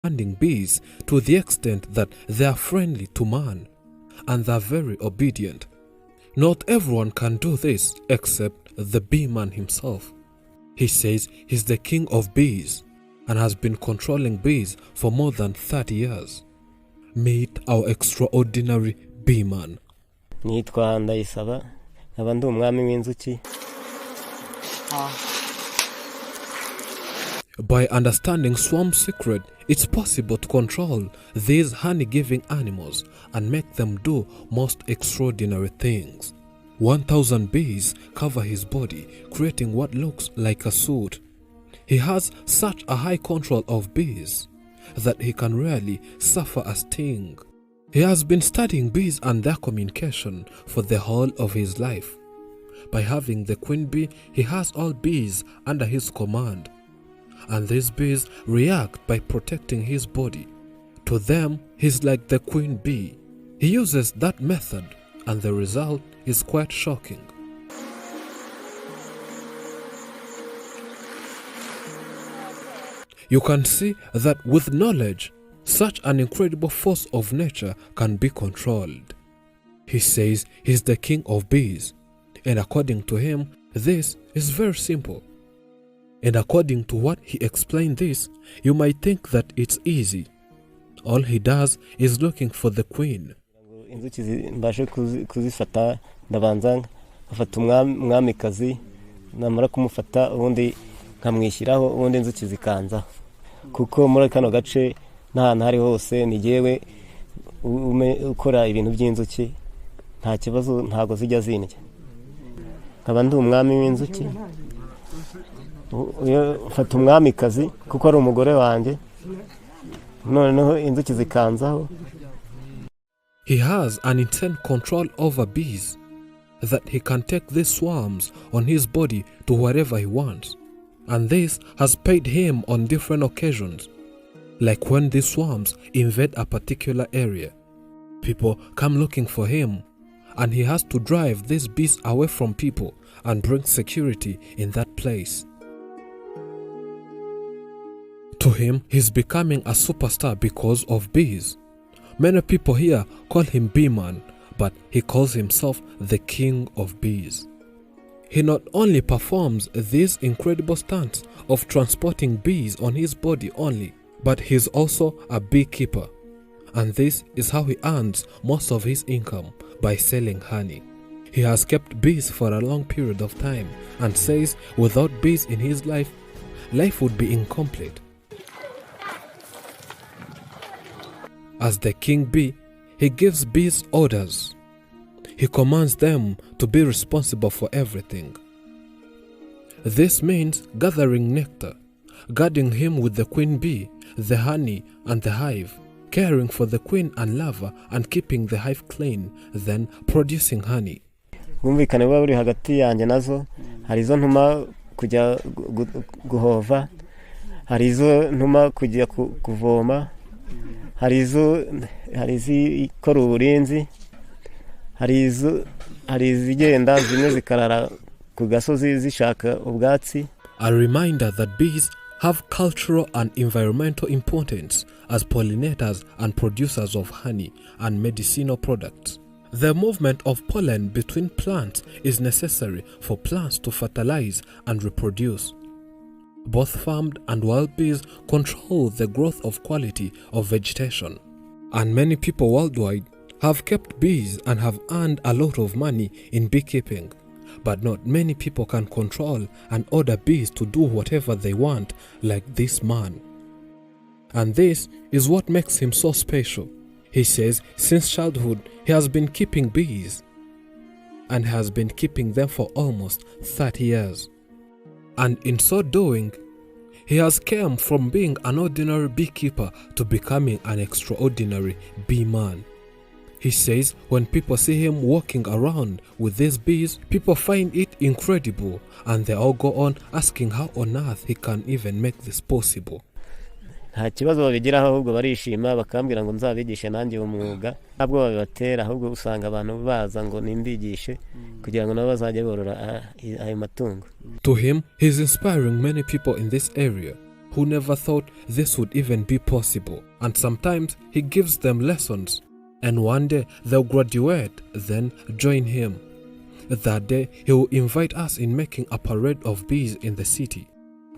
understanding bees to the extent that they are friendly to man and they are very obedient. Not everyone can do this except the bee man himself. He says he's the king of bees and has been controlling bees for more than 30 years. Meet our extraordinary bee man. Nitwa Ndayisaba, nkaba ndi umwami w'inzuki. By understanding swarm secret, it's possible to control these honey-giving animals and make them do most extraordinary things. 1,000 bees cover his body, creating what looks like a suit. He has such a high control of bees that he can rarely suffer a sting. He has been studying bees and their communication for the whole of his life. By having the queen bee, he has all bees under his command. And these bees react by protecting his body. To them, he's like the queen bee. He uses that method, and the result is quite shocking. You can see that with knowledge, such an incredible force of nature can be controlled. He says he's the king of bees, and according to him, this is very simple. And according to what he explained this, you might think that it's easy. All he does is looking for the queen. Inzuki mbashe kuzifata ndabanza ngafata umwamikazi namara kumufata ubundi nkamwishyiraho ubundi inzuki zikanza kuko muri kano gace n'ahantu hari hose ni jewe ukora ibintu by'inzuki nta kibazo ntago zijya zindya nkaba ndi umwami w'inzuki mfata umwamikazi kuko ari umugore wanjye noneho inzuki zikanzaho. He has an intense control over bees that he can take these swarms on his body to wherever he wants, and this has paid him on different occasions, like when these swarms invade a particular area. People come looking for him, and he has to drive these bees away from people and bring security in that place. To him, he's becoming a superstar because of bees. Many people here call him Bee Man, but he calls himself the king of bees. He not only performs these incredible stunts of transporting bees on his body only, but he's also a beekeeper. And this is how he earns most of his income, by selling honey. He has kept bees for a long period of time and says without bees in his life would be incomplete. As the king bee, he gives bees orders. He commands them to be responsible for everything. This means gathering nectar, guarding him with the queen bee, the honey and the hive, caring for the queen and larva and keeping the hive clean, then producing honey. Bumvikane buba buri hagati yanjye nazo, hari izo ntuma kujya guhova, hari izo ntuma kujya kuvoma, hari izikora uburinzi, hari izigenda zimwe zikarara ku gasozi zishaka ubwatsi. A reminder that bees have cultural and environmental importance as pollinators and producers of honey and medicinal products. The movement of pollen between plants is necessary for plants to fertilize and reproduce. Both farmed and wild bees control the growth of quality of vegetation. And many people worldwide have kept bees and have earned a lot of money in beekeeping. But not many people can control and order bees to do whatever they want like this man. And this is what makes him so special. He says since childhood he has been keeping bees and has been keeping them for almost 30 years. And in so doing, he has come from being an ordinary beekeeper to becoming an extraordinary bee man. He says when people see him walking around with these bees, people find it incredible and they all go on asking how on earth he can even make this possible. Nta kibazo babigiraho ahubwo barishima bakambwira ngo nzabigishe nanjye umwuga, ntabwo babibatera ahubwo usanga abantu baza ngo nimbigishe kugira ngo nabo bazajye borora ayo matungo. To him, he is inspiring many people in this area. who never thought this would even be possible, and sometimes he gives them lessons, and one day they'll graduate, then join him. That day he will invite us in making a parade of bees in the city,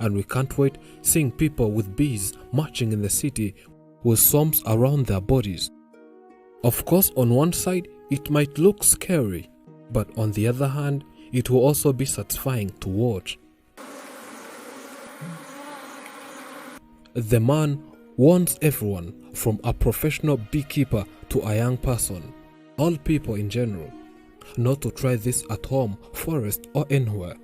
and we can't wait seeing people with bees marching in the city with swarms around their bodies. Of course, on one side it might look scary, but on the other hand it will also be satisfying to watch. The man warns everyone, from a professional beekeeper to a young person, all people in general, not to try this at home, forest or anywhere,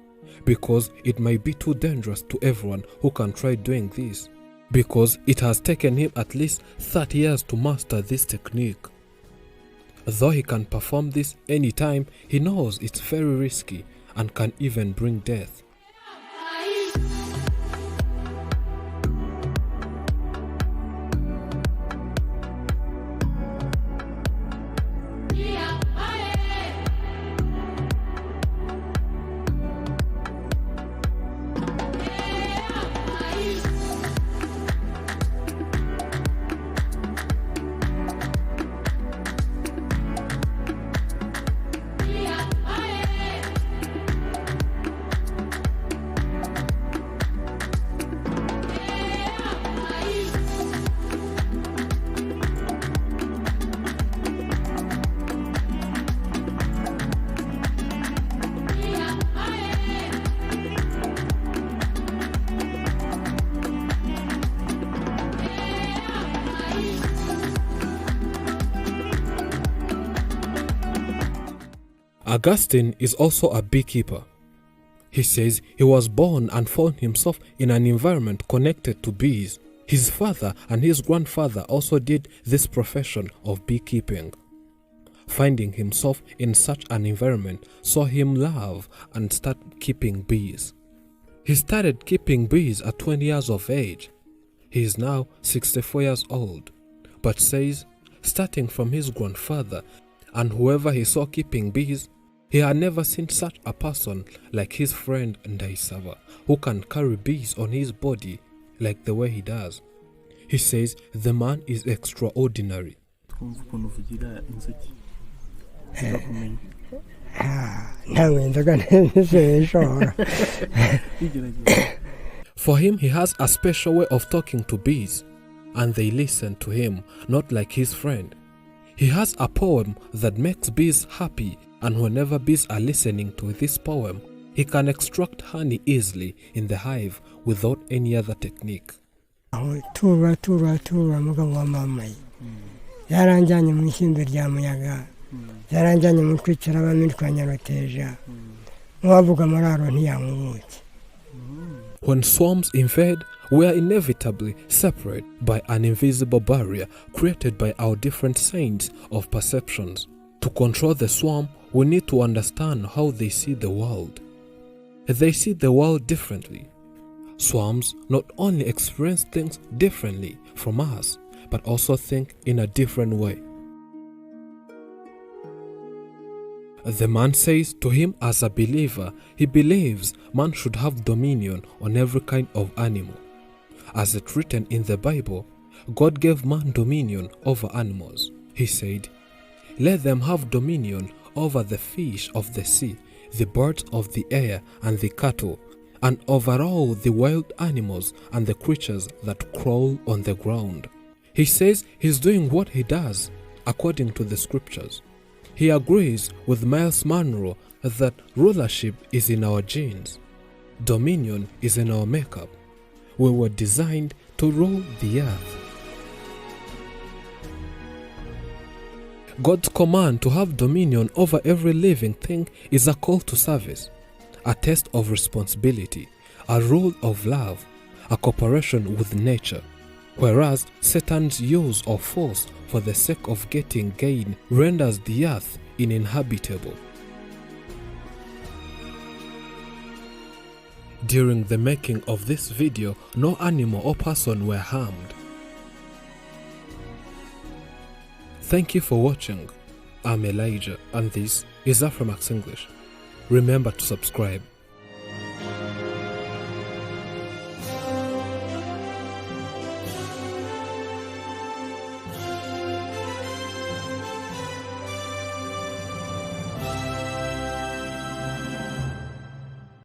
because it might be too dangerous to everyone who can try doing this, because it has taken him at least 30 years to master this technique. Though he can perform this anytime, he knows it's very risky and can even bring death. Augustine is also a beekeeper. He says he was born and found himself in an environment connected to bees. His father and his grandfather also did this profession of beekeeping. Finding himself in such an environment saw him love and start keeping bees. He started keeping bees at 20 years of age. He is now 64 years old, but says starting from his grandfather and whoever he saw keeping bees, he had never seen such a person like his friend Ndaisava, who can carry bees on his body like the way he does. He says the man is extraordinary. For him, he has a special way of talking to bees, and they listen to him, not like his friend. He has a poem that makes bees happy, and whenever bees are listening to this poem, he can extract honey easily in the hive without any other technique. When swarms invade, we are inevitably separated by an invisible barrier created by our different senses of perceptions. To control the swarm, we need to understand how they see the world. They see the world differently. Swarms not only experience things differently from us, but also think in a different way. The man says to him as a believer, he believes man should have dominion on every kind of animal. As it's written in the Bible, God gave man dominion over animals. He said, "Let them have dominion over the fish of the sea, the birds of the air and the cattle, and over all the wild animals and the creatures that crawl on the ground." He says he's doing what he does according to the scriptures. He agrees with Miles Monroe that rulership is in our genes. Dominion is in our makeup. We were designed to rule the earth. God's command to have dominion over every living thing is a call to service, a test of responsibility, a rule of love, a cooperation with nature. Whereas Satan's use of force for the sake of getting gain renders the earth uninhabitable. During the making of this video, no animal or person were harmed. Thank you for watching. I'm Elijah and this is Afrimax English. Remember to subscribe.